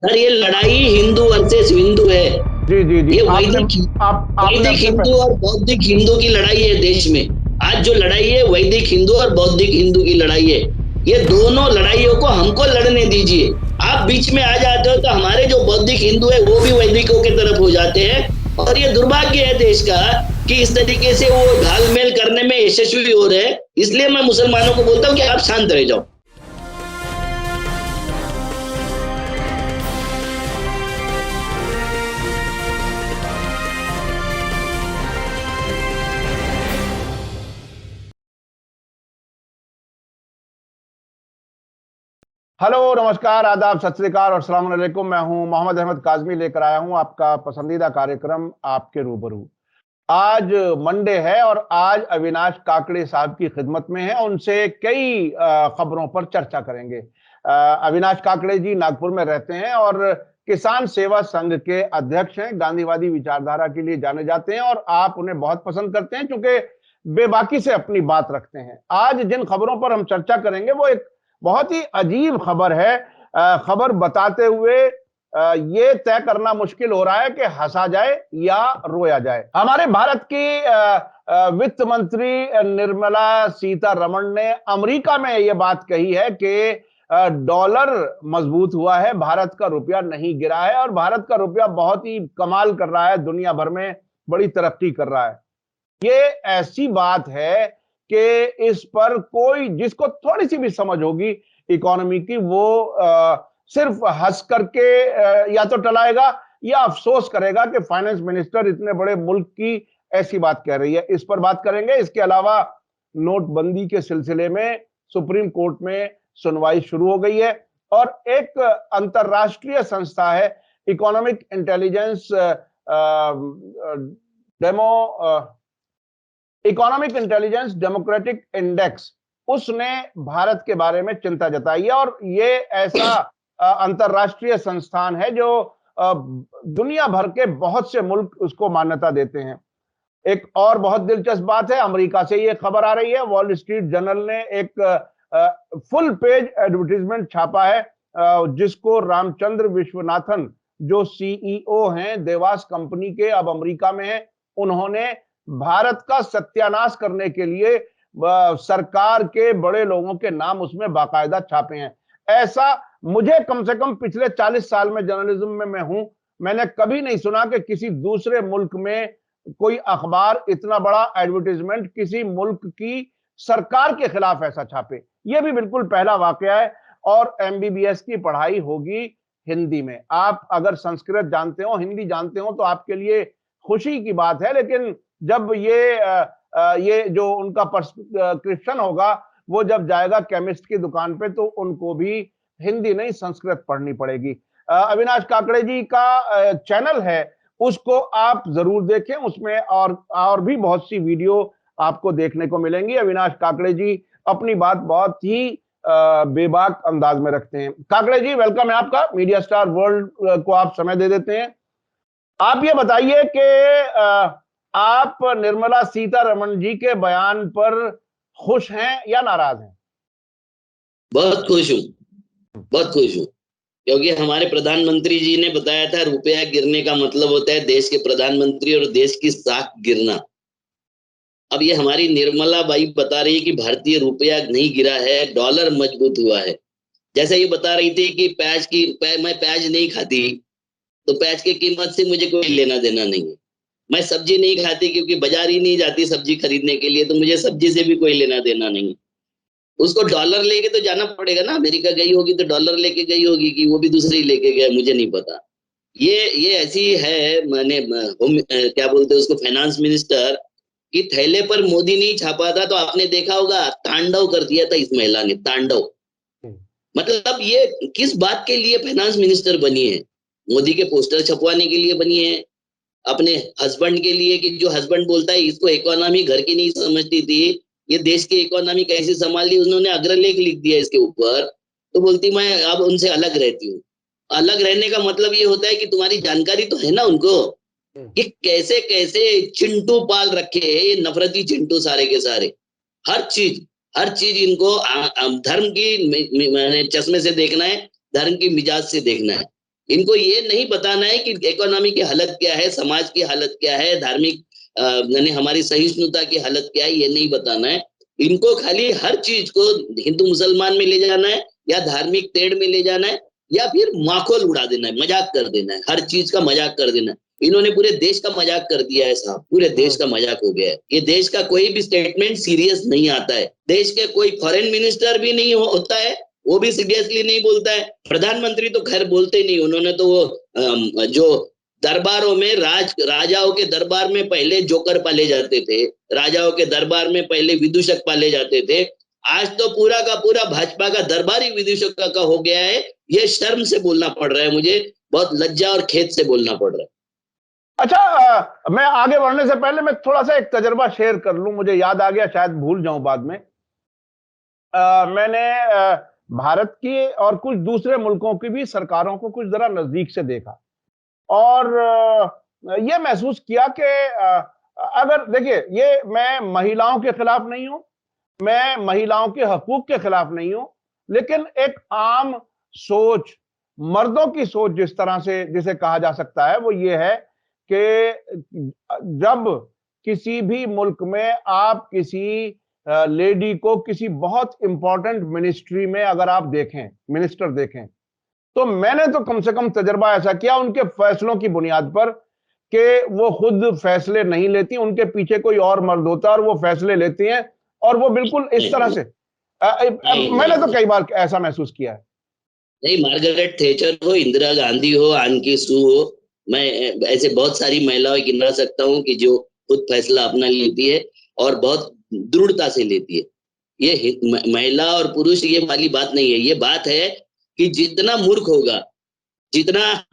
Sir ये लड़ाई Hindu versus Hindu है। जी जी जी, ये आपने आपने वैदिक अपने हिंदू और बौद्धिक हिंदू की लड़ाई है देश में। आज जो लड़ाई है वैदिक हिंदू और बौद्धिक हिंदू की लड़ाई है। ये दोनों लड़ाइयों को हमको लड़ने दीजिए। आप बीच में आ जाते हो तो हमारे जो बौद्धिक हिंदू है वो भी वैदिकों की तरफ हो जाते हैं। और ये दुर्भाग्य है देश का कि इस तरीके से वो घालमेल करने में यशस्वी हो रहे हैं। इसलिए मैं मुसलमानों को बोलता हूँ कि आप शांत रह जाओ। हेलो, नमस्कार, आदाब, सत श्री अकाल और अस्सलाम वालेकुम। मैं हूं मोहम्मद अहमद काज़मी, लेकर आया हूं आपका पसंदीदा कार्यक्रम आपके रूबरू। आज मंडे है और आज अविनाश काकड़े साहब की खिदमत में है। उनसे कई खबरों पर चर्चा करेंगे। अविनाश काकड़े जी नागपुर में रहते हैं और किसान सेवा संघ के अध्यक्ष हैं। गांधीवादी विचारधारा के लिए जाने जाते हैं और आप उन्हें बहुत पसंद करते हैं क्योंकि बेबाकी से अपनी बात रखते हैं। आज जिन खबरों पर हम चर्चा करेंगे वो एक बहुत ही अजीब खबर है। खबर बताते हुए ये तय करना मुश्किल हो रहा है कि हंसा जाए या रोया जाए। हमारे भारत की वित्त मंत्री निर्मला सीतारमण ने अमेरिका में ये बात कही है कि डॉलर मजबूत हुआ है, भारत का रुपया नहीं गिरा है और भारत का रुपया बहुत ही कमाल कर रहा है, दुनिया भर में बड़ी तरक्की कर रहा है। ये ऐसी बात है कि इस पर कोई जिसको थोड़ी सी भी समझ होगी इकोनॉमी की वो सिर्फ हंस करके या तो टलाएगा या अफसोस करेगा कि फाइनेंस मिनिस्टर इतने बड़े मुल्क की ऐसी बात कह रही है। इस पर बात करेंगे। इसके अलावा नोटबंदी के सिलसिले में सुप्रीम कोर्ट में सुनवाई शुरू हो गई है और एक अंतरराष्ट्रीय संस्था है economic intelligence demo economic intelligence democratic index, उसने भारत के बारे में चिंता जताई है और ये ऐसा अंतरराष्ट्रीय संस्थान है जो दुनिया भर के बहुत से मुल्क उसको मान्यता देते हैं। एक और बहुत दिलचस्प बात है, अमेरिका से ये खबर आ रही है। वॉल स्ट्रीट जर्नल ने एक फुल पेज एडवर्टीजमेंट छापा है जिसको रामचंद्र विश्वनाथन जो सीईओ हैं देवास कंपनी के, अब अमेरिका में हैं, उन्होंने भारत का सत्यानाश करने के लिए सरकार के बड़े लोगों के नाम उसमें बाकायदा छापे हैं। ऐसा मुझे कम से कम पिछले 40 साल में जर्नलिज्म में मैं हूं, मैंने कभी नहीं सुना कि किसी दूसरे मुल्क में कोई अखबार इतना बड़ा एडवर्टाइजमेंट किसी मुल्क की सरकार के खिलाफ ऐसा छापे। यह भी बिल्कुल पहला वाकया है। और एमबीबीएस की पढ़ाई होगी हिंदी में। आप अगर संस्कृत जानते हो, हिंदी जानते हो तो आपके लिए खुशी की बात है, लेकिन जब ये जो उनका प्रिस्क्रिप्शन होगा वो जब जाएगा केमिस्ट की दुकान पे तो उनको भी हिंदी नहीं संस्कृत पढ़नी पड़ेगी। अविनाश काकड़े जी का चैनल है, उसको आप जरूर देखें। उसमें और भी बहुत सी वीडियो आपको देखने को मिलेंगी। अविनाश काकड़े जी अपनी बात बहुत ही बेबाक अंदाज में रखते हैं। काकड़े जी, वेलकम है आपका। मीडिया स्टार वर्ल्ड को आप समय दे देते हैं। आप ये बताइए कि आप निर्मला सीतारमण जी के बयान पर खुश हैं या नाराज हैं? बहुत खुश हूँ, बहुत खुश हूँ, क्योंकि हमारे प्रधानमंत्री जी ने बताया था रुपया गिरने का मतलब होता है देश के प्रधानमंत्री और देश की साख गिरना। अब ये हमारी निर्मला बाई बता रही है कि भारतीय रुपया नहीं गिरा है, डॉलर मजबूत हुआ है। जैसे ये बता रही थी कि मैं प्याज नहीं खाती, तो प्याज की कीमत से मुझे कोई लेना देना नहीं है। मैं सब्जी नहीं खाती क्योंकि बाजार ही नहीं जाती सब्जी खरीदने के लिए, तो मुझे सब्जी से भी कोई लेना देना नहीं। उसको डॉलर लेके तो जाना पड़ेगा ना, अमेरिका गई होगी तो डॉलर लेके गई होगी कि वो भी दूसरे लेके गया, मुझे नहीं पता। ये ऐसी है, मैंने क्या बोलते हैं उसको, फाइनेंस मिनिस्टर कि थैले पर मोदी नहीं छापा था तो आपने देखा होगा तांडव कर दिया था इस महिला ने, तांडव। मतलब ये किस बात के लिए फाइनेंस मिनिस्टर बनी है? मोदी के पोस्टर छपवाने के लिए बनी है, अपने हस्बैंड के लिए, कि जो हस्बैंड बोलता है इसको इकोनॉमी घर की नहीं समझती थी, ये देश की इकोनॉमी कैसे संभाल ली, उन्होंने अग्रलेख लिख दिया इसके ऊपर, तो बोलती मैं अब उनसे अलग रहती हूँ। अलग रहने का मतलब ये होता है कि तुम्हारी जानकारी तो है ना उनको कि कैसे कैसे चिंटू पाल रखे हैं ये नफरती चिंटू सारे के सारे। हर चीज इनको धर्म की मैंने चश्मे से देखना है, धर्म की मिजाज से देखना है। इनको ये नहीं बताना है कि इकोनॉमी की हालत क्या है, समाज की हालत क्या है, धार्मिक यानी हमारी सहिष्णुता की हालत क्या है, ये नहीं बताना है। इनको खाली हर चीज को हिंदू मुसलमान में ले जाना है, या धार्मिक तेड़ में ले जाना है, या फिर माखौल उड़ा देना है, मजाक कर देना है, हर चीज का मजाक कर देना है। इन्होंने पूरे देश का मजाक कर दिया है साहब, पूरे देश का मजाक हो गया है। ये देश का कोई भी स्टेटमेंट सीरियस नहीं आता है। देश के कोई फॉरेन मिनिस्टर भी नहीं होता है, वो भी सीरियसली नहीं बोलता है। प्रधानमंत्री तो खैर बोलते ही नहीं, उन्होंने तो वो जो दरबारों में राजाओं के दरबार में पहले जोकर पाले जाते थे, राजाओं के दरबार में पहले विदूषक पाले जाते थे, आज तो पूरा का पूरा भाजपा का दरबार ही विदूषक का हो गया है। ये शर्म से बोलना पड़ रहा है मुझे, बहुत लज्जा और खेद से बोलना पड़ रहा है। अच्छा, मैं आगे बढ़ने से पहले मैं थोड़ा सा एक तजर्बा शेयर कर लूं, मुझे याद आ गया, शायद भूल जाऊं बाद में। मैंने भारत की और कुछ दूसरे मुल्कों की भी सरकारों को कुछ जरा नजदीक से देखा और ये महसूस किया कि अगर देखिए, ये मैं महिलाओं के खिलाफ नहीं हूं, मैं महिलाओं के हकूक के खिलाफ नहीं हूं, लेकिन एक आम सोच, मर्दों की सोच जिस तरह से जिसे कहा जा सकता है, वो ये है कि जब किसी भी मुल्क में आप किसी लेडी को किसी बहुत इंपॉर्टेंट मिनिस्ट्री में अगर आप देखें, मिनिस्टर देखें, तो मैंने तो कम से कम तजर्बा ऐसा किया उनके फैसलों की बुनियाद पर कि वो खुद फैसले नहीं लेती, उनके पीछे कोई और मर्द होता है और वो फैसले लेती हैं, और वो बिल्कुल इस तरह से मैंने तो कई बार ऐसा महसूस किया है। नहीं, मार्गरेट थैचर हो, इंदिरा गांधी हो, आन की सू हो, मैं ऐसे बहुत सारी महिलाएं गिना सकता हूँ कि जो खुद फैसला अपना लेती है और बहुत दृढ़ता से लेती है। ये महिला और पुरुष ये वाली बात नहीं है, ये बात है कि जितना मूर्ख होगा, जितना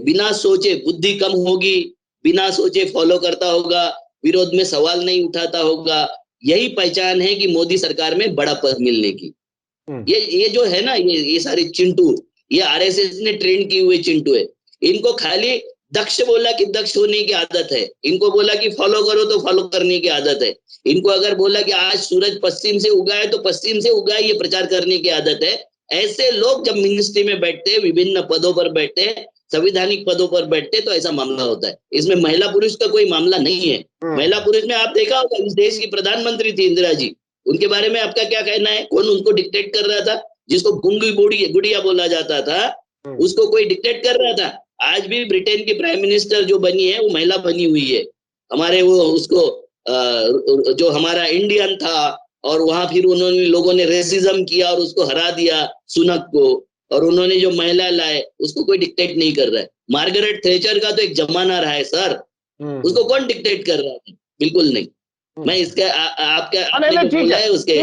बिना सोचे, बुद्धि कम होगी, बिना सोचे फॉलो करता होगा, विरोध में सवाल नहीं उठाता होगा, यही पहचान है कि मोदी सरकार में बड़ा पद मिलने की। ये जो है ना, ये सारे चिंटू, ये आरएसएस ने ट्रेन किए हुए चिंटू है। इनको खाली दक्ष बोला कि दक्ष होने की आदत है, इनको बोला कि फॉलो करो तो फॉलो करने की आदत है, इनको अगर बोला कि आज सूरज पश्चिम से उगा है तो पश्चिम से उगा है, ये प्रचार करने की आदत है। ऐसे लोग जब मिनिस्ट्री में बैठते हैं, विभिन्न पदों पर बैठते हैं, संवैधानिक पदों पर बैठते, तो ऐसा मामला होता है। इसमें महिला पुरुष का कोई मामला नहीं है। महिला पुरुष में आप देखा होगा, इस देश की प्रधानमंत्री थी इंदिरा जी, उनके बारे में आपका क्या कहना है? कौन उनको डिक्टेट कर रहा था? जिसको गुंगी गुड़िया बोला जाता था, उसको कोई डिक्टेट कर रहा था? आज भी ब्रिटेन की प्राइम मिनिस्टर जो बनी है वो महिला बनी हुई है। हमारे वो उसको जो हमारा इंडियन था, और वहां फिर उन्होंने लोगों ने रेसिज्म किया और उसको हरा दिया, सुनक को, और उन्होंने जो महिला लाए उसको कोई डिक्टेट नहीं कर रहा है। मार्गरेट थैचर का तो एक जमाना रहा है सर, उसको कौन डिक्टेट कर रहा है? बिल्कुल नहीं। मैं इसका आपने जो बोला है उसके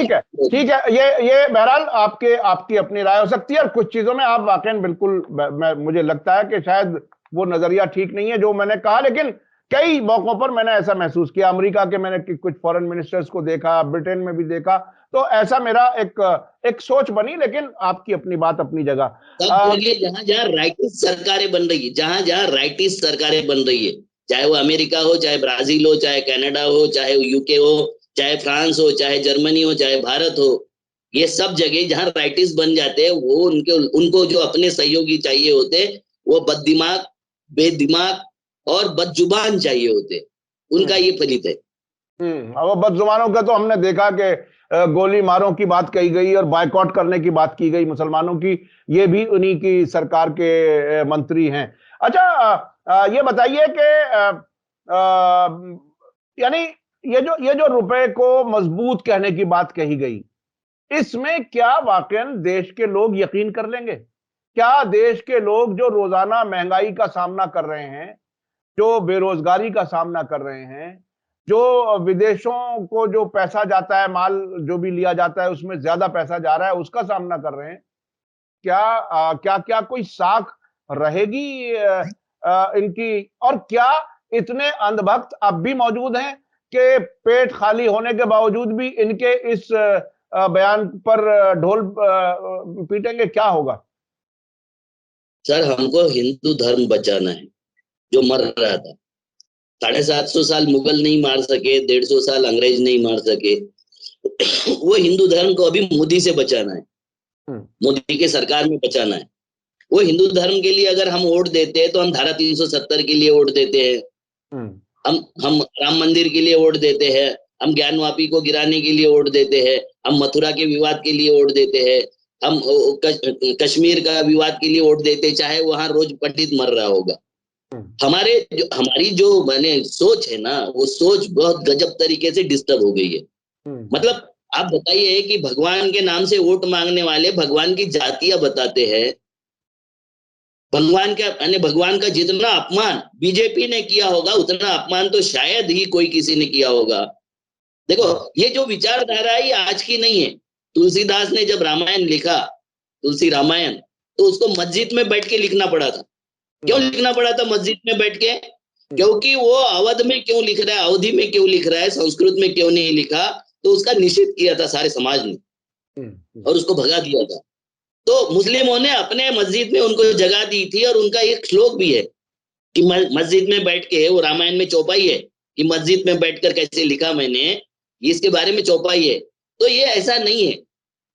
ठीक है, ये बहरहाल आपकी अपनी राय हो सकती है, और कुछ चीजों में आप वाकई बिल्कुल, मुझे लगता है कि शायद वो नजरिया ठीक नहीं है जो मैंने कहा, लेकिन कई मौकों पर मैंने ऐसा महसूस किया। अमेरिका के मैंने कुछ फॉरेन मिनिस्टर्स को देखा, ब्रिटेन में भी देखा, तो ऐसा मेरा एक सोच बनी, लेकिन आपकी अपनी बात अपनी जगह। जहां जहां राइटिस्ट सरकारें बन रही है, जहां जहां राइटिस्ट सरकारें बन रही है, चाहे वो अमेरिका हो, चाहे ब्राजील हो, चाहे कनाडा हो, चाहे यूके हो, चाहे फ्रांस हो, चाहे जर्मनी हो, चाहे भारत हो, ये सब जगह जहां राइटिस्ट बन जाते हैं, वो उनको जो अपने सहयोगी चाहिए होते, वो बददिमाग, बेदिमाग और बदजुबान चाहिए होते, उनका ये फलित है। वो बदजुबानों का तो हमने देखा कि गोली मारों की बात कही गई और बायकॉट करने की बात की गई मुसलमानों की, ये भी उन्हीं की सरकार के मंत्री हैं। अच्छा, ये बताइए कि यानी ये जो रुपए को मजबूत कहने की बात कही गई, इसमें क्या वाकई देश के लोग यकीन कर लेंगे? क्या देश के लोग जो रोजाना महंगाई का सामना कर रहे हैं, जो बेरोजगारी का सामना कर रहे हैं, जो विदेशों को जो पैसा जाता है, माल जो भी लिया जाता है उसमें ज्यादा पैसा जा रहा है, उसका सामना कर रहे हैं, क्या कोई साख रहेगी इनकी? और क्या इतने अंधभक्त अब भी मौजूद हैं कि पेट खाली होने के बावजूद भी इनके इस बयान पर ढोल पीटेंगे? क्या होगा? सर, हमको हिंदू धर्म बचाना है जो मर रहा था। 750 साल मुगल नहीं मार सके, 150 साल अंग्रेज नहीं मार सके, वो हिंदू धर्म को अभी मोदी से बचाना है, मोदी के सरकार में बचाना है। वो हिंदू धर्म के लिए अगर हम वोट देते हैं तो हम धारा 370 के लिए वोट देते हैं, हम राम मंदिर के लिए वोट देते हैं, हम ज्ञानवापी को गिराने के लिए वोट देते हैं, हम मथुरा के विवाद के लिए वोट देते हैं, हम कश्मीर का विवाद के लिए वोट देते हैं, चाहे वहां रोज पंडित मर रहा होगा। हमारी जो माने सोच है ना, वो सोच बहुत गजब तरीके से डिस्टर्ब हो गई है। मतलब आप बताइए कि भगवान के नाम से वोट मांगने वाले भगवान की जातियां बताते हैं, भगवान का जितना अपमान बीजेपी ने किया होगा उतना अपमान तो शायद ही कोई किसी ने किया होगा। देखो, ये जो विचारधारा है ये आज की नहीं है। तुलसीदास ने जब रामायण लिखा, तुलसी रामायण, तो उसको मस्जिद में बैठ के लिखना पड़ा था। क्यों लिखना पड़ा था मस्जिद में बैठ के? क्योंकि वो अवध में क्यों लिख रहा है, अवधि में क्यों लिख रहा है, संस्कृत में क्यों नहीं लिखा, तो उसका निषेध किया था सारे समाज ने और उसको भगा दिया था। तो मुस्लिमों ने अपने मस्जिद में उनको जगह दी थी, और उनका एक श्लोक भी है कि मस्जिद में बैठ के, वो रामायण में चौपाई है कि मस्जिद में बैठकर कैसे लिखा मैंने, इसके बारे में चौपाई है। तो ये ऐसा नहीं है,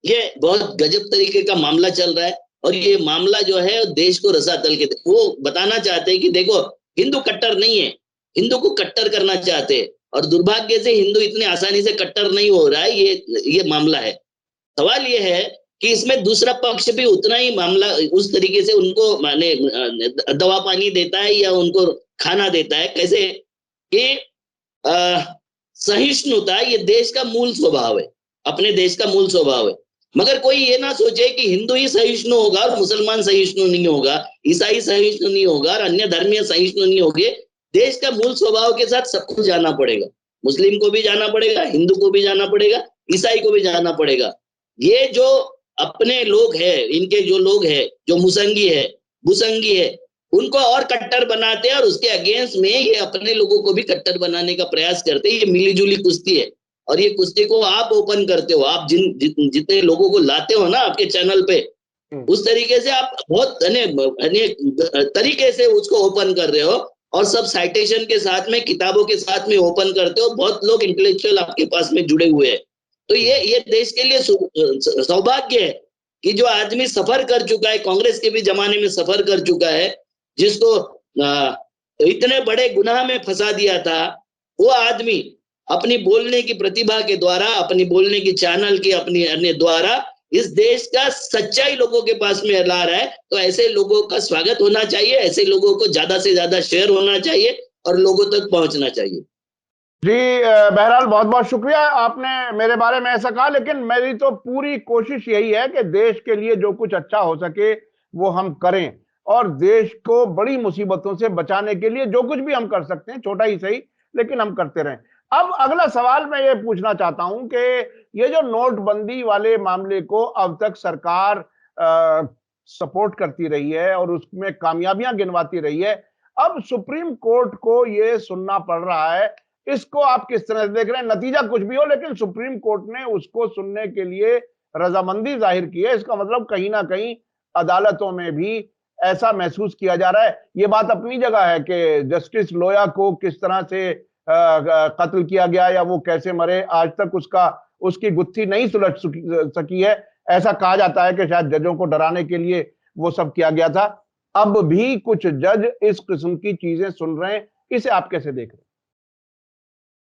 ये बहुत गजब तरीके का मामला चल रहा है, और ये मामला जो है देश को रसातल के, वो बताना चाहते हैं कि देखो हिंदू कट्टर नहीं है, हिंदू को कट्टर करना चाहते हैं, और दुर्भाग्य से हिंदू इतने आसानी से कट्टर नहीं हो रहा है। ये मामला है। सवाल ये है कि इसमें दूसरा पक्ष भी उतना ही मामला उस तरीके से उनको माने दवा पानी देता है या उनको खाना देता है। कैसे कि सहिष्णुता ये देश का मूल स्वभाव है, अपने देश का मूल स्वभाव है। मगर कोई ये ना सोचे कि हिंदू ही सहिष्णु होगा और मुसलमान सहिष्णु नहीं होगा, ईसाई सहिष्णु नहीं होगा और अन्य धर्मीय सहिष्णु नहीं होंगे। देश का मूल स्वभाव के साथ सबको जाना पड़ेगा, मुस्लिम को भी जाना पड़ेगा, हिंदू को भी जाना पड़ेगा, ईसाई को भी जाना पड़ेगा। ये जो अपने लोग हैं, इनके जो लोग हैं, जो मुसंगी है, भूसंगी है, उनको और कट्टर बनाते हैं, और उसके अगेंस्ट में ये अपने लोगों को भी कट्टर बनाने का प्रयास करते हैं। ये मिलीजुली कुश्ती है, और ये कुश्ती को आप ओपन करते हो। आप जितने लोगों को लाते हो ना आपके चैनल पे, उस तरीके से आप बहुत अनेक तरीके से उसको ओपन कर रहे हो, और सब साइटेशन के साथ में, किताबों के साथ में ओपन करते हो। बहुत लोग इंटेलेक्चुअल आपके पास में जुड़े हुए हैं। तो ये देश के लिए सौभाग्य है कि जो आदमी सफर कर चुका है, कांग्रेस के भी जमाने में सफर कर चुका है, जिसको इतने बड़े गुनाह में फंसा दिया था, वो आदमी अपनी बोलने की प्रतिभा के द्वारा, अपनी बोलने की चैनल की अपनी अन्य द्वारा इस देश का सच्चाई लोगों के पास में ला रहा है। तो ऐसे लोगों का स्वागत होना चाहिए, ऐसे लोगों को ज्यादा से ज्यादा शेयर होना चाहिए और लोगों तक पहुंचना चाहिए। जी बहरहाल बहुत बहुत शुक्रिया, आपने मेरे बारे में ऐसा कहा, लेकिन मेरी तो पूरी कोशिश यही है कि देश के लिए जो कुछ अच्छा हो सके वो हम करें, और देश को बड़ी मुसीबतों से बचाने के लिए जो कुछ भी हम कर सकते हैं, छोटा ही सही, लेकिन हम करते रहें। अब अगला सवाल मैं ये पूछना चाहता हूं कि ये जो नोटबंदी वाले मामले को अब तक सरकार सपोर्ट करती रही है और उसमें कामयाबियां गिनवाती रही है, अब सुप्रीम कोर्ट को ये सुनना पड़ रहा है, इसको आप किस तरह से देख रहे हैं? नतीजा कुछ भी हो, लेकिन सुप्रीम कोर्ट ने उसको सुनने के लिए रजामंदी जाहिर की है। इसका मतलब कहीं ना कहीं अदालतों में भी ऐसा महसूस किया जा रहा है। ये बात अपनी जगह है कि जस्टिस लोया को किस तरह से कत्ल किया गया या वो कैसे मरे, आज तक उसकी गुत्थी नहीं सुलझ सकी है। ऐसा कहा जाता है कि शायद जजों को डराने के लिए वो सब किया गया था। अब भी कुछ जज इस किस्म की चीजें सुन रहे हैं, इसे आप कैसे देख रहे हैं?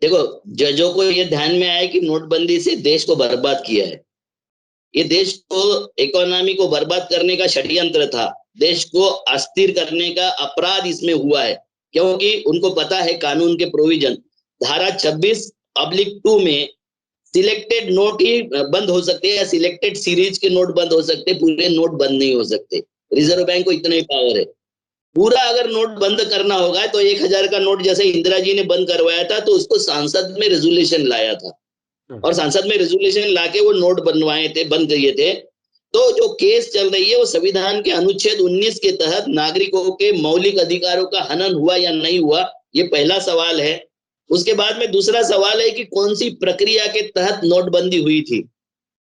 देखो, जजों को ये ध्यान में आया कि नोटबंदी से देश को बर्बाद किया है। ये देश को, इकोनॉमी को बर्बाद करने का षड्यंत्र था, देश को अस्थिर करने का अपराध इसमें हुआ है। क्योंकि उनको पता है कानून के प्रोविजन, धारा 26(2) में सिलेक्टेड नोट ही बंद हो सकते हैं, या सिलेक्टेड सीरीज के नोट बंद हो सकते, पूरे नोट बंद नहीं हो सकते। रिजर्व बैंक को इतना ही पावर है। पूरा अगर नोट बंद करना होगा तो 1000 का नोट जैसे इंदिरा जी ने बंद करवाया था, तो उसको सांसद में रेजोल्यूशन लाया था, और सांसद में रेजोल्यूशन लाके वो नोट बनवाए थे, बंद किए थे। तो जो केस चल रही है वो संविधान के अनुच्छेद 19 के तहत नागरिकों के मौलिक अधिकारों का हनन हुआ या नहीं हुआ, ये पहला सवाल है। उसके बाद में दूसरा सवाल है कि कौन सी प्रक्रिया के तहत नोटबंदी हुई थी।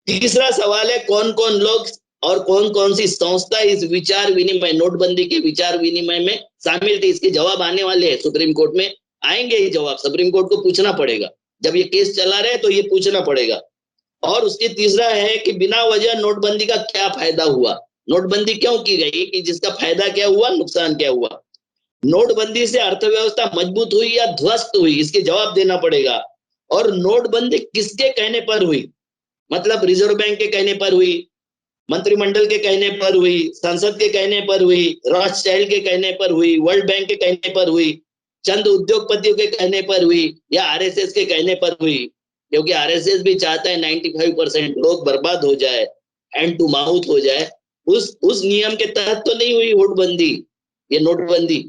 तीसरा सवाल है कौन कौन लोग और कौन कौन सी संस्था इस विचार विनिमय, नोटबंदी के विचार विनिमय में शामिल थे। इसके जवाब आने वाले हैं, सुप्रीम कोर्ट में आएंगे ये जवाब, सुप्रीम कोर्ट को पूछना पड़ेगा। जब ये केस चला रहे तो ये पूछना पड़ेगा। और उसके तीसरा है कि बिना वजह नोटबंदी का क्या फायदा हुआ। नोटबंदी क्यों की गई, कि जिसका फायदा क्या हुआ, नुकसान क्या हुआ। नोटबंदी से अर्थव्यवस्था मजबूत हुई या ध्वस्त हुई, इसके जवाब देना पड़ेगा। और नोटबंदी किसके कहने पर हुई, मतलब रिजर्व बैंक के कहने पर हुई, मंत्रिमंडल के कहने पर हुई, संसद के कहने पर हुई, रॉथस्चाइल्ड के कहने पर हुई, वर्ल्ड बैंक के कहने पर हुई, चंद उद्योगपतियों के कहने पर हुई, या आरएसएस के कहने पर हुई। क्योंकि आरएसएस भी चाहता है 95% लोग बर्बाद हो जाए, हैंड टू माउथ हो जाए। उस नियम के तहत तो नहीं हुई नोटबंदी, ये नोटबंदी,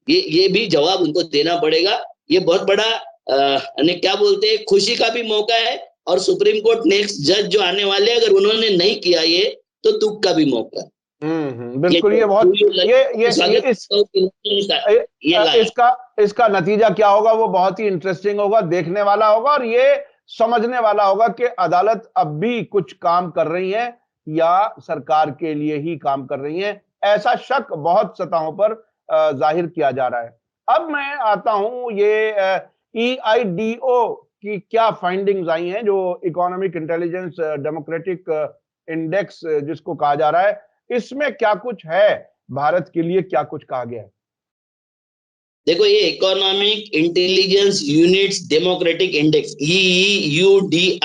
ये भी जवाब उनको देना पड़ेगा। ये बहुत बड़ा क्या बोलते हैं, खुशी का भी मौका है। और सुप्रीम कोर्ट नेक्स्ट जज जो आने वाले, अगर उन्होंने नहीं किया ये, तो दुख का भी मौका है। बिल्कुल। ये बहुत इसका नतीजा क्या होगा वो बहुत ही इंटरेस्टिंग होगा, देखने वाला होगा, और ये समझने वाला होगा कि अदालत अब भी कुछ काम कर रही है या सरकार के लिए ही काम कर रही है। ऐसा शक बहुत सतहों पर जाहिर किया जा रहा है। अब मैं आता हूं, ये EIDO की क्या फाइंडिंग्स आई हैं, जो इकोनॉमिक इंटेलिजेंस डेमोक्रेटिक इंडेक्स जिसको कहा जा रहा है, इसमें क्या कुछ है, भारत के लिए क्या कुछ कहा गया है? देखो, ये economic intelligence units democratic index, EUDI,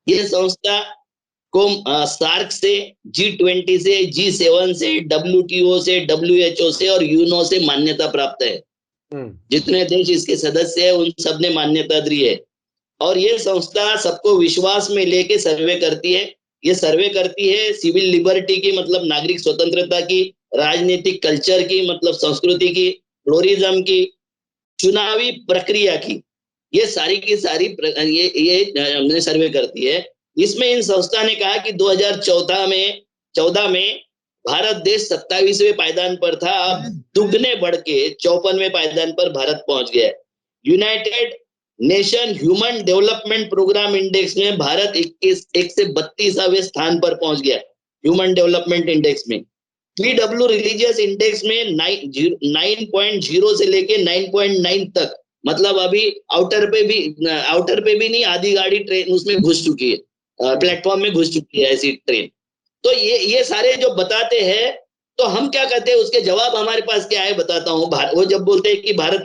ये संस्था को सार्क से, G20 से, G7 से, WTO से, WHO से और यूनो से मान्यता प्राप्त है। जितने देश इसके सदस्य है उन सब ने मान्यता दी है। और ये संस्था सबको विश्वास में लेके सर्वे करती है। ये सर्वे करती है सिविल लिबर्टी की, मतलब नागरिक स्वतंत्रता की, राजनीतिक कल्चर की, मतलब संस्कृति की, प्लूरलिज्म की, चुनावी प्रक्रिया की, ये सारी की सारी ये सर्वे करती है। इसमें इन संस्था ने कहा कि 2014 में भारत देश 27वें पायदान पर था, अब दुगने बढ़ के 54वें पायदान पर भारत पहुंच गया। United nation human development programme index में भारत 1 से 32वें स्थान पर पहुंच गया, ह्यूमन डेवलपमेंट इंडेक्स में। PW रिलीजियस इंडेक्स में 9.0 से लेके 9.9 तक, मतलब अभी आउटर पे भी नहीं, आधी गाड़ी ट्रेन उसमें घुस चुकी है, प्लेटफॉर्म में घुस चुकी है ऐसी ट्रेन। तो ये सारे जो बताते हैं, तो हम क्या कहते हैं, उसके जवाब हमारे पास क्या है बताता हूँ। वो जब बोलते हैं कि भारत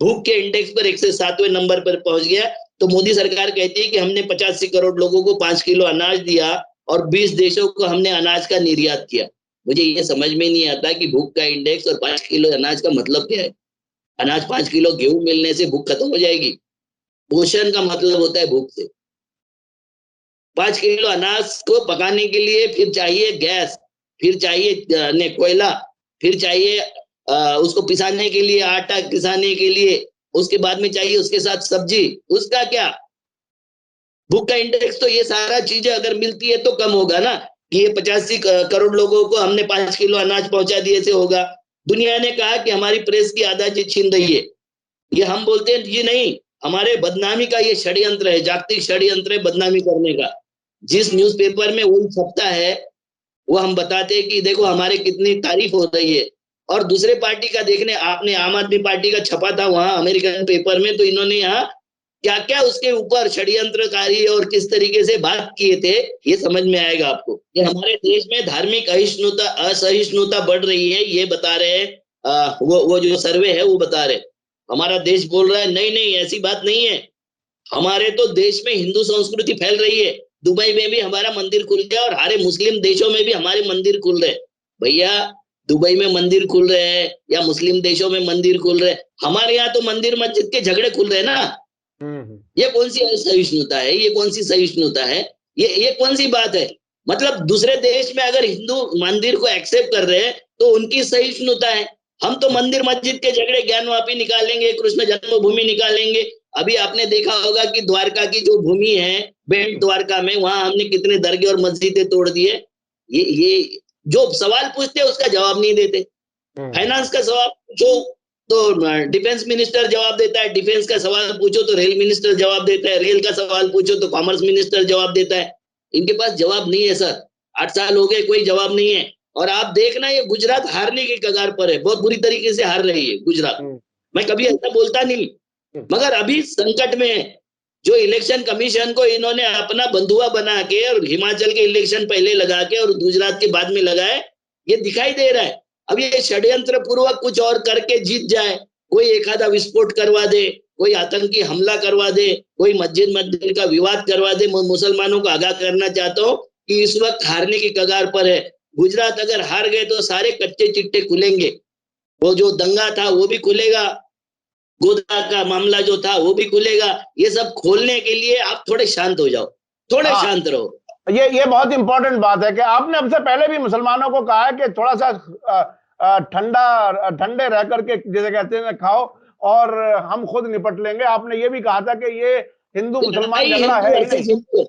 भूख के इंडेक्स पर 107वें नंबर पर पहुंच गया, तो मोदी सरकार कहती है कि हमने 85 करोड़ लोगों को 5 किलो अनाज दिया और 20 देशों को हमने अनाज का निर्यात किया। मुझे ये समझ में नहीं आता कि भूख का इंडेक्स और 5 किलो अनाज का मतलब क्या है। अनाज 5 किलो गेहूं मिलने से भूख खत्म हो जाएगी? पोषण का मतलब होता है भूख से। 5 किलो अनाज को पकाने के लिए फिर चाहिए गैस, फिर चाहिए कोयला, फिर चाहिए उसको पिसाने के लिए, आटा पिसाने के लिए, उसके बाद में चाहिए उसके साथ सब्जी, उसका क्या? भूख का इंडेक्स तो ये सारा चीजें अगर मिलती है तो कम होगा ना, कि ये 85 करोड़ लोगों को हमने 5 किलो अनाज पहुंचा दिए से होगा। दुनिया ने कहा कि हमारी प्रेस की आजादी छीन रही है। ये हम बोलते हैं ये नहीं, हमारे बदनामी का ये षड्यंत्र है, जागतिक षड्यंत्र है बदनामी करने का। जिस न्यूज़पेपर में वही छपता है वो हम बताते हैं कि देखो हमारे कितनी तारीफ हो रही है। और दूसरे पार्टी का देखने, आपने आम आदमी पार्टी का छपा था वहां अमेरिकन पेपर में, तो इन्होंने यहाँ क्या क्या उसके ऊपर षड्यंत्रकारी और किस तरीके से बात किए थे, ये समझ में आएगा आपको। ये हमारे देश में धार्मिक असहिष्णुता बढ़ रही है, ये बता रहे हैं वो जो सर्वे है वो बता रहे। हमारा देश बोल रहा है नहीं नहीं ऐसी बात नहीं है, हमारे तो देश में हिंदू संस्कृति फैल रही है। दुबई में भी हमारा मंदिर खुल गया और सारे मुस्लिम देशों में भी हमारे मंदिर खुल रहे। भैया, दुबई में मंदिर खुल रहे हैं या मुस्लिम देशों में मंदिर खुल रहे, हमारे यहाँ तो मंदिर मस्जिद के झगड़े खुल रहे ना। ये कौन सी सहिष्णुता है? ये कौन सी सहिष्णुता है? ये कौन सी बात है? मतलब दूसरे देश में अगर हिंदू मंदिर को एक्सेप्ट कर रहे हैं तो उनकी सहिष्णुता है। हम तो मंदिर मस्जिद के झगड़े ज्ञानवापी निकालेंगे, कृष्ण जन्मभूमि निकालेंगे। अभी आपने देखा होगा कि द्वारका की जो भूमि है, बेल्ट द्वारका में, वहां हमने कितने दरगाह और मस्जिदें तोड़ दिए। ये जो सवाल पूछते हैं उसका जवाब नहीं देते। फाइनेंस का सवाल पूछो तो डिफेंस मिनिस्टर जवाब देता है, डिफेंस का सवाल पूछो तो रेल मिनिस्टर जवाब देता है, रेल का सवाल पूछो तो कॉमर्स मिनिस्टर जवाब देता है। इनके पास जवाब नहीं है सर। 8 साल हो गए, कोई जवाब नहीं है। और आप देखना ये गुजरात हारने के कगार पर है, बहुत बुरी तरीके से हार रही है गुजरात। मैं कभी ऐसा बोलता नहीं, मगर अभी संकट में है। जो इलेक्शन कमीशन को इन्होंने अपना बंधुआ बना के और हिमाचल के इलेक्शन पहले लगा के और गुजरात के बाद में लगाए, ये दिखाई दे रहा है। अब ये षड्यंत्र पूर्वक कुछ और करके जीत जाए, कोई एक आधा विस्फोट करवा दे, कोई आतंकी हमला करवा दे, कोई मस्जिद का विवाद करवा दे। मुसलमानों को आगाह करना चाहता हूँ कि इस वक्त हारने की कगार पर है। गुजरात अगर हार गए तो सारे कच्चे चिट्टे खुलेंगे। वो जो दंगा था वो भी खुलेगा, गोदा का मामला जो था वो भी खुलेगा। ये सब खोलने के लिए आप थोड़े शांत हो जाओ, थोड़े शांत रहो। ये बहुत इंपॉर्टेंट बात है कि आपने हमसे पहले भी मुसलमानों को कहा है कि थोड़ा सा ठंडे रह करके, जैसे कहते हैं, खाओ और हम खुद निपट लेंगे। आपने ये भी कहा था कि ये हिंदू मुसलमान झगड़ा है ही नहीं।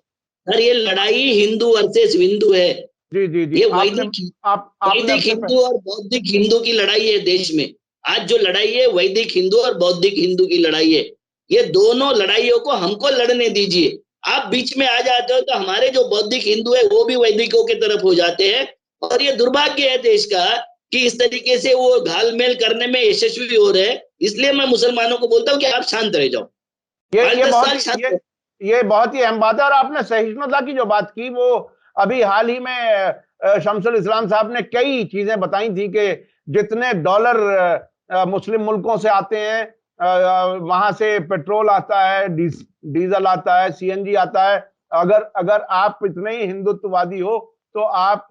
सर, ये लड़ाई हिंदू वर्सेस हिंदू है। जी जी जी, ये वैदिक हिंदू और बौद्धिक हिंदू की लड़ाई है देश में। आज जो लड़ाई है वैदिक हिंदू और बौद्धिक हिंदू की लड़ाई है। ये दोनों लड़ाइयों को हमको लड़ने दीजिए। आप बीच में आ जाते हो तो हमारे जो बौद्धिक हिंदू है वो भी वैदिकों की तरफ हो जाते हैं, और ये दुर्भाग्य है देश का कि इस तरीके से वो घालमेल करने में यशस्वी हो रहे हैं। इसलिए मैं मुसलमानों को बोलता हूँ कि आप शांत रह जाओ। ये बहुत ही अहम बात है। और आपने सहिष्णुता की जो बात की, वो अभी हाल ही में शमसुल इस्लाम साहब ने कई चीजें बताई थी कि जितने डॉलर मुस्लिम मुल्कों से आते हैं, वहां से पेट्रोल आता है, डीजल आता है, सीएनजी आता है। अगर आप इतने ही हिंदुत्ववादी हो तो आप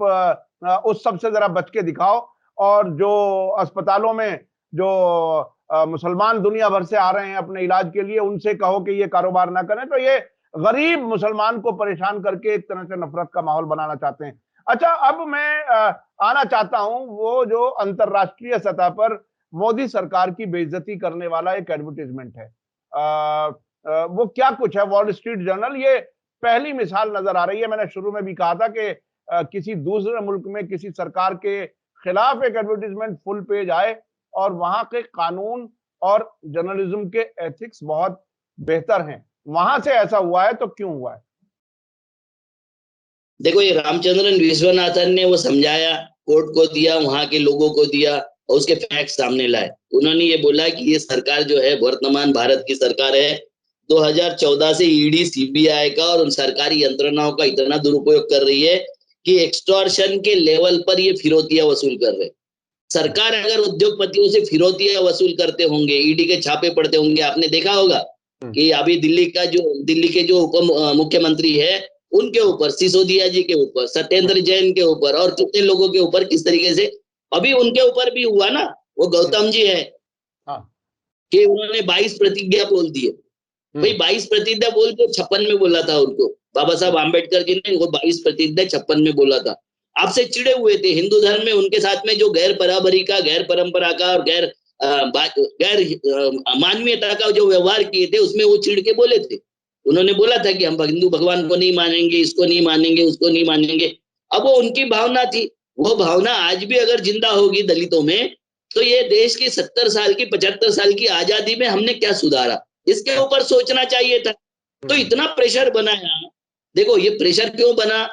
उस सब से जरा बच के दिखाओ। और जो अस्पतालों में जो मुसलमान दुनिया भर से आ रहे हैं अपने इलाज के लिए, उनसे कहो कि ये कारोबार ना करें। तो ये गरीब मुसलमान को परेशान करके एक तरह से नफरत का माहौल बनाना चाहते हैं। अच्छा, अब मैं आना चाहता हूं वो जो अंतरराष्ट्रीय सतह पर मोदी सरकार की बेइज्जती करने वाला एक एडवर्टाइजमेंट है। वो क्या कुछ है? वॉल स्ट्रीट जर्नल ये पहली मिसाल नजर आ रही है। मैंने शुरू में भी कहा था कि किसी दूसरे मुल्क में किसी सरकार के खिलाफ एक एडवर्टाइजमेंट फुल पेज आए और वहां के कानून और जर्नलिज्म के एथिक्स बहुत बेहतर हैं। वहां से ऐसा हुआ है तो क्यों हुआ है? देखो, ये रामचंद्रन विश्वनाथन ने वो समझाया, कोर्ट को दिया, वहां के लोगों को दिया और उसके फैक्ट्स सामने लाए। उन्होंने ये बोला कि ये सरकार जो है वर्तमान भारत की सरकार है, 2014 से ईडी सीबीआई का और उन सरकारी यंत्रणाओं का इतना दुरुपयोग कर रही है कि एक्सटॉर्शन के लेवल पर ये फिरौतियां वसूल कर रहे। सरकार अगर उद्योगपतियों से फिरौतियां वसूल करते होंगे, ईडी के छापे पड़ते होंगे, आपने देखा होगा कि अभी दिल्ली के जो उप मुख्यमंत्री है उनके ऊपर, सिसोदिया जी के ऊपर, सत्येंद्र जैन के ऊपर और कितने लोगों के ऊपर किस तरीके से अभी उनके ऊपर भी हुआ ना। वो गौतम जी है कि उन्होंने 22 प्रतिज्ञा बोल दिए। भाई 22 प्रतिज्ञा बोल के 56 में बोला था उनको। बाबा साहब आम्बेडकर जी ने वो 22 प्रतिज्ञा 56 में बोला था। आपसे चिड़े हुए थे हिंदू धर्म में उनके साथ में जो गैर बराबरी का, गैर परंपरा का और गैर मानवीयता का जो व्यवहार किए थे, उसमें वो चिड़ के बोले थे। उन्होंने बोला था कि हम हिंदू भगवान को नहीं मानेंगे, इसको नहीं मानेंगे, उसको नहीं मानेंगे। अब वो उनकी भावना थी। वो भावना आज भी अगर जिंदा होगी दलितों में, तो ये देश की 70 साल की 75 साल की आजादी में हमने क्या सुधारा, इसके ऊपर सोचना चाहिए था। तो इतना प्रेशर बनाया। देखो ये प्रेशर क्यों बना?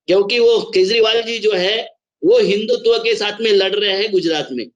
क्योंकि वो केजरीवाल जी जो है वो हिंदुत्व के साथ में लड़ रहे हैं गुजरात में।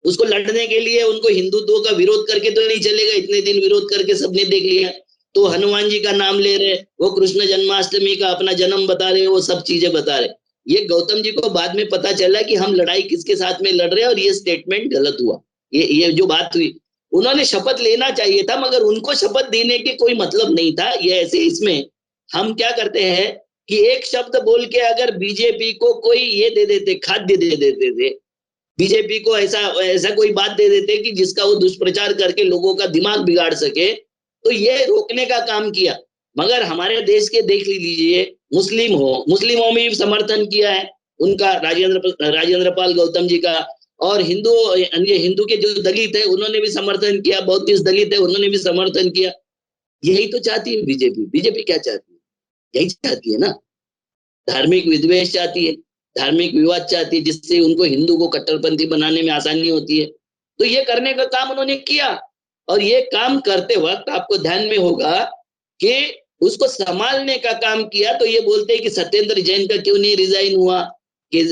उसको लड़ने के लिए उनको हिंदुत्व का विरोध करके तो नहीं चलेगा। इतने दिन विरोध करके सबने देख लिया। तो हनुमान जी का नाम ले रहे, वो कृष्ण जन्माष्टमी का अपना जन्म बता रहे, वो सब चीजें बता रहे। ये गौतम जी को बाद में पता चला कि हम लड़ाई किसके साथ में लड़ रहे हैं और ये स्टेटमेंट गलत हुआ। ये जो बात हुई, उन्होंने शपथ लेना चाहिए था, मगर उनको शपथ देने के कोई मतलब नहीं था। ये ऐसे, इसमें हम क्या करते हैं कि एक शब्द बोल के अगर बीजेपी को कोई ये दे देते, खाद्य दे देते थे, बीजेपी को ऐसा कोई बात दे देते कि जिसका वो दुष्प्रचार करके लोगों का दिमाग बिगाड़ सके, तो ये रोकने का काम किया। मगर हमारे देश के देख लीजिए, मुस्लिमों में भी समर्थन किया है उनका, राजेंद्र पाल गौतम जी का। और हिंदू के जो दलित है उन्होंने भी समर्थन किया, बौद्धिस्ट दलित है उन्होंने भी समर्थन किया। यही तो चाहती है बीजेपी। बीजेपी क्या चाहती है? यही चाहती है ना, धार्मिक विद्वेष चाहती है, धार्मिक विवाद चाहती है, जिससे उनको हिंदू को कट्टरपंथी बनाने में आसानी होती है। तो ये करने का काम उन्होंने किया। और ये काम करते वक्त आपको ध्यान में होगा कि उसको संभालने का काम किया। तो ये बोलते हैं कि सत्येंद्र जैन का क्यों नहीं रिजाइन हुआ, कि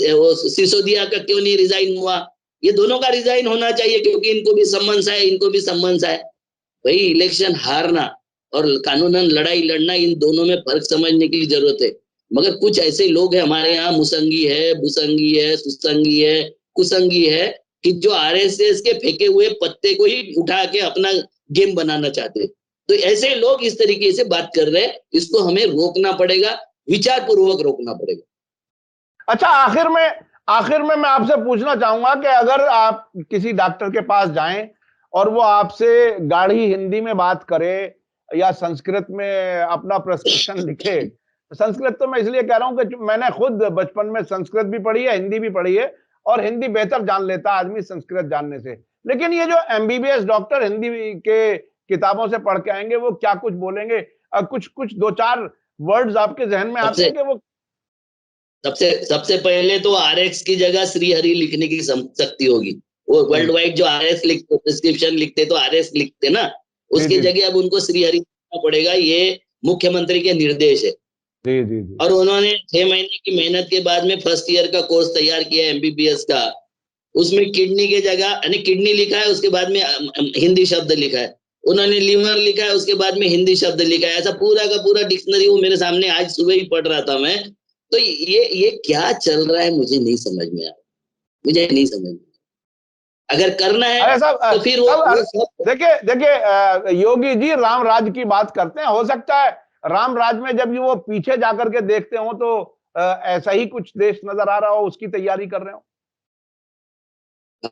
सिसोदिया का क्यों नहीं रिजाइन हुआ। ये दोनों का रिजाइन होना चाहिए क्योंकि इनको भी सम्मन्स है, इनको भी सम्मन्स है। भाई इलेक्शन हारना और कानूनन लड़ाई लड़ना, इन दोनों में फर्क समझने की जरूरत है। मगर कुछ ऐसे लोग हैं हमारे यहाँ, मुसंगी है, भुसंगी है, सुसंगी है, कुसंगी है, कि जो आरएसएस के फेंके हुए पत्ते को ही उठा के अपना गेम बनाना चाहते हैं। तो ऐसे लोग इस तरीके से बात कर रहे हैं, इसको हमें रोकना पड़ेगा, विचार पूर्वक रोकना पड़ेगा। अच्छा, आखिर में मैं आपसे पूछना चाहूंगा कि अगर आप किसी डॉक्टर के पास जाएं और वो आपसे गाढ़ी हिंदी में बात करे या संस्कृत में अपना प्रिस्क्रिप्शन लिखे, संस्कृत तो मैं इसलिए कह रहा हूं कि मैंने खुद बचपन में संस्कृत भी पढ़ी है, हिंदी भी पढ़ी है, और हिंदी बेहतर जान लेता आदमी संस्कृत जानने से। लेकिन ये जो एमबीबीएस डॉक्टर हिंदी के किताबों से पढ़ के आएंगे, वो क्या कुछ बोलेंगे? कुछ कुछ दो चार वर्ड्स आपके जहन में आते हैं कि वो? सबसे सबसे पहले तो आरएक्स की जगह श्री हरि लिखने की शक्ति होगी। वो वर्ल्ड वाइड जो आरएस लिखते, प्रिस्क्रिप्शन लिखते तो आरएस लिखते ना, उसकी जगह अब उनको श्री हरि लिखना पड़ेगा। ये मुख्यमंत्री के निर्देश है। जी जी जी। और उन्होंने 6 महीने की मेहनत के बाद में फर्स्ट ईयर का कोर्स तैयार किया एमबीबीएस का। उसमें किडनी के जगह यानी किडनी लिखा है, उसके बाद में हिंदी शब्द लिखा है। उन्होंने लीवर लिखा है, उसके बाद में हिंदी शब्द लिखा है। ऐसा पूरा का पूरा डिक्शनरी वो मेरे सामने आज सुबह ही पढ़ रहा था मैं। तो ये क्या चल रहा है मुझे नहीं समझ में आ रहा, मुझे नहीं समझ में। अगर करना है अरे तो फिर वो देखिए देखिए, योगी जी राम राज की बात करते हैं, हो सकता है राम राज में जब वो पीछे जाकर के देखते हो तो ऐसा ही कुछ देश नजर आ रहा हो, उसकी तैयारी कर रहे हो।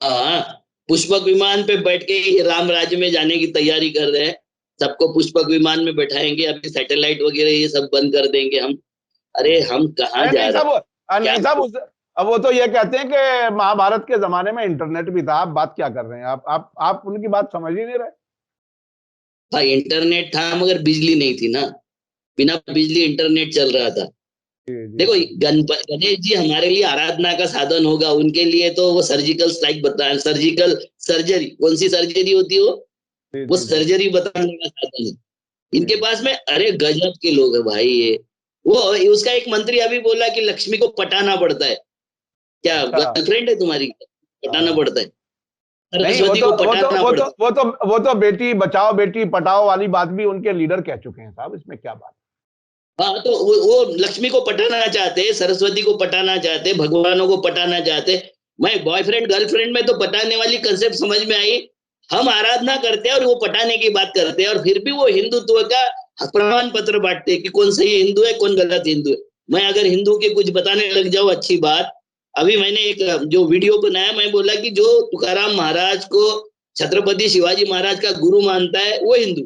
हाँ, पुष्पक विमान पे बैठ के ही राम राज्य में जाने की तैयारी कर रहे हैं। सबको पुष्पक विमान में बैठाएंगे, अभी सैटेलाइट वगैरह ये सब बंद कर देंगे हम। अरे हम कहाँ जा रहे हैं? नहीं साहब, अब वो तो ये कहते हैं कि महाभारत के जमाने में इंटरनेट भी था। आप बात क्या कर रहे हैं? आप उनकी बात समझ ही नहीं रहे। हाँ, इंटरनेट था मगर बिजली नहीं थी ना, बिना बिजली इंटरनेट चल रहा था। देखो, गणेश जी हमारे लिए आराधना का साधन होगा, उनके लिए तो वो सर्जिकल स्ट्राइक बताए, सर्जिकल सर्जरी, कौन सी सर्जरी होती है वो सर्जरी बताने का साधन है। इनके पास में अरे गजब के लोग है भाई। ये वो उसका एक मंत्री अभी बोला कि लक्ष्मी को पटाना पड़ता है। क्या गर्लफ्रेंड है तुम्हारी? पटाना पड़ता है। नहीं, सरस्वती को पटाना पड़ता है। वो तो बेटी बचाओ बेटी पटाओ वाली बात भी उनके लीडर कह चुके हैं साहब, इसमें क्या बात? हाँ, तो वो लक्ष्मी को पटाना चाहते, सरस्वती को पटाना चाहते, भगवानों को पटाना चाहते। मैं बॉयफ्रेंड गर्लफ्रेंड में तो पटाने वाली कंसेप्ट समझ में आई। हम आराधना करते हैं और वो पटाने की बात करते हैं, और फिर भी वो हिंदुत्व का प्रमाण पत्र बांटते हैं कि कौन सही हिंदू है, कौन गलत हिंदू है। मैं अगर हिंदू के कुछ बताने लग जाऊं अच्छी बात, अभी मैंने एक जो वीडियो बनाया, मैं बोला कि जो तुकाराम महाराज को छत्रपति शिवाजी महाराज का गुरु मानता है वो हिंदू,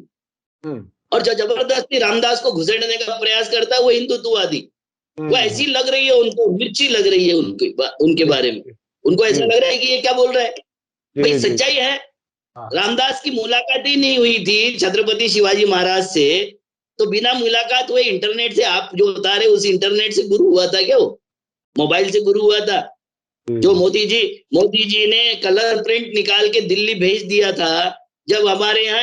और जो जबरदस्ती रामदास को घुसेड़ने का प्रयास करता है वो हिंदुत्ववादी। वो ऐसी लग रही है उनको, मिर्ची लग रही है उनके बारे में। उनको ऐसा लग रहा है कि ये क्या बोल रहा है। भाई सच्चाई है, रामदास की मुलाकात ही नहीं हुई थी छत्रपति शिवाजी महाराज से, तो बिना मुलाकात हुए इंटरनेट से आप जो बता रहे उस इंटरनेट से गुरु हुआ था क्या? वो मोबाइल से गुरु हुआ था। जो मोदी जी ने कलर प्रिंट निकाल के दिल्ली भेज दिया था, जब हमारे यहाँ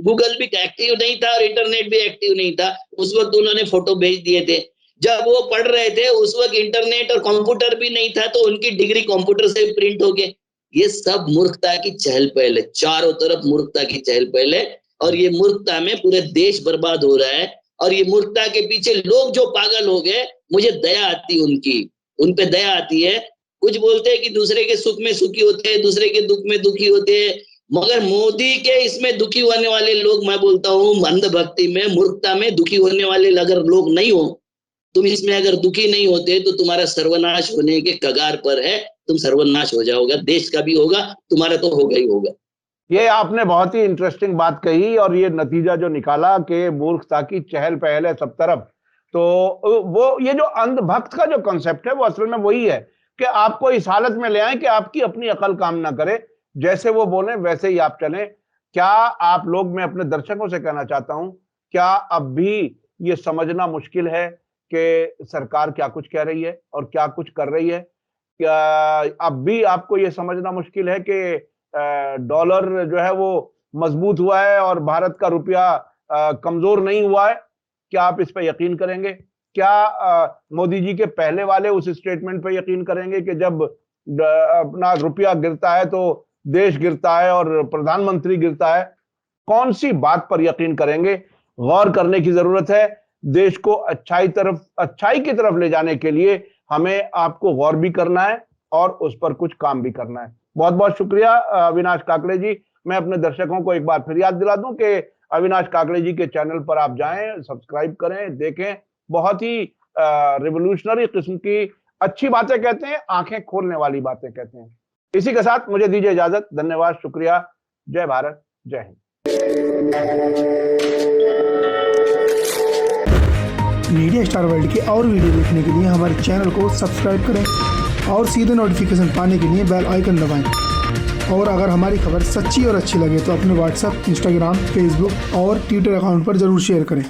गूगल भी एक्टिव नहीं था और इंटरनेट भी एक्टिव नहीं था, उस वक्त उन्होंने फोटो भेज दिए थे। जब वो पढ़ रहे थे उस वक्त इंटरनेट और कंप्यूटर भी नहीं था, तो उनकी डिग्री कंप्यूटर से प्रिंट हो गए। ये सब मूर्खता की चहल पहल है, चारों तरफ मूर्खता की चहल पहल है, और ये मूर्खता में पूरे देश बर्बाद हो रहा है। और ये मूर्खता के पीछे लोग जो पागल हो गए, मुझे दया आती उनकी, उन पे दया आती है। कुछ बोलते हैं कि दूसरे के सुख में सुखी होते हैं, दूसरे के दुख में दुखी होते हैं, मगर मोदी के इसमें दुखी होने वाले लोग, मैं बोलता हूँ अंधभक्ति में, मूर्खता में दुखी होने वाले अगर लोग नहीं हो, तुम इसमें अगर दुखी नहीं होते तो तुम्हारा सर्वनाश होने के कगार पर है, तुम सर्वनाश हो जाओगे, देश का भी होगा, तुम्हारा तो होगा ही होगा। ये आपने बहुत ही इंटरेस्टिंग बात कही, और ये नतीजा जो निकाला कि मूर्खता की चहल पहल है सब तरफ। तो वो ये जो अंधभक्त का जो कॉन्सेप्ट है वो असल में वही है कि आपको इस हालत में ले आए कि आपकी अपनी अकल काम ना करे, जैसे वो बोले वैसे ही आप चलें। क्या आप लोग, मैं अपने दर्शकों से कहना चाहता हूं, क्या अब भी ये समझना मुश्किल है कि सरकार क्या कुछ कह रही है और क्या कुछ कर रही है? क्या अब भी आपको ये समझना मुश्किल है कि डॉलर जो है वो मजबूत हुआ है और भारत का रुपया कमजोर नहीं हुआ है? क्या आप इस पे यकीन करेंगे? क्या मोदी जी के पहले वाले उस स्टेटमेंट पे यकीन करेंगे कि जब अपना रुपया गिरता है तो देश गिरता है और प्रधानमंत्री गिरता है? कौन सी बात पर यकीन करेंगे? गौर करने की जरूरत है। देश को अच्छाई की तरफ ले जाने के लिए हमें आपको गौर भी करना है और उस पर कुछ काम भी करना है। बहुत बहुत शुक्रिया अविनाश काकड़े जी। मैं अपने दर्शकों को एक बार फिर याद दिला दूं कि अविनाश काकड़े जी के चैनल पर आप जाएं, सब्सक्राइब करें, देखें। बहुत ही रिवोल्यूशनरी किस्म की अच्छी बातें कहते हैं, आंखें खोलने वाली बातें कहते हैं। इसी के साथ मुझे दीजिए इजाजत। धन्यवाद, शुक्रिया। जय भारत, जय हिंद। मीडिया स्टार वर्ल्ड के और वीडियो देखने के लिए हमारे चैनल को सब्सक्राइब करें और सीधे नोटिफिकेशन पाने के लिए बेल आइकन दबाएं। और अगर हमारी खबर सच्ची और अच्छी लगे तो अपने व्हाट्सएप, इंस्टाग्राम, फेसबुक और ट्विटर अकाउंट पर जरूर शेयर करें।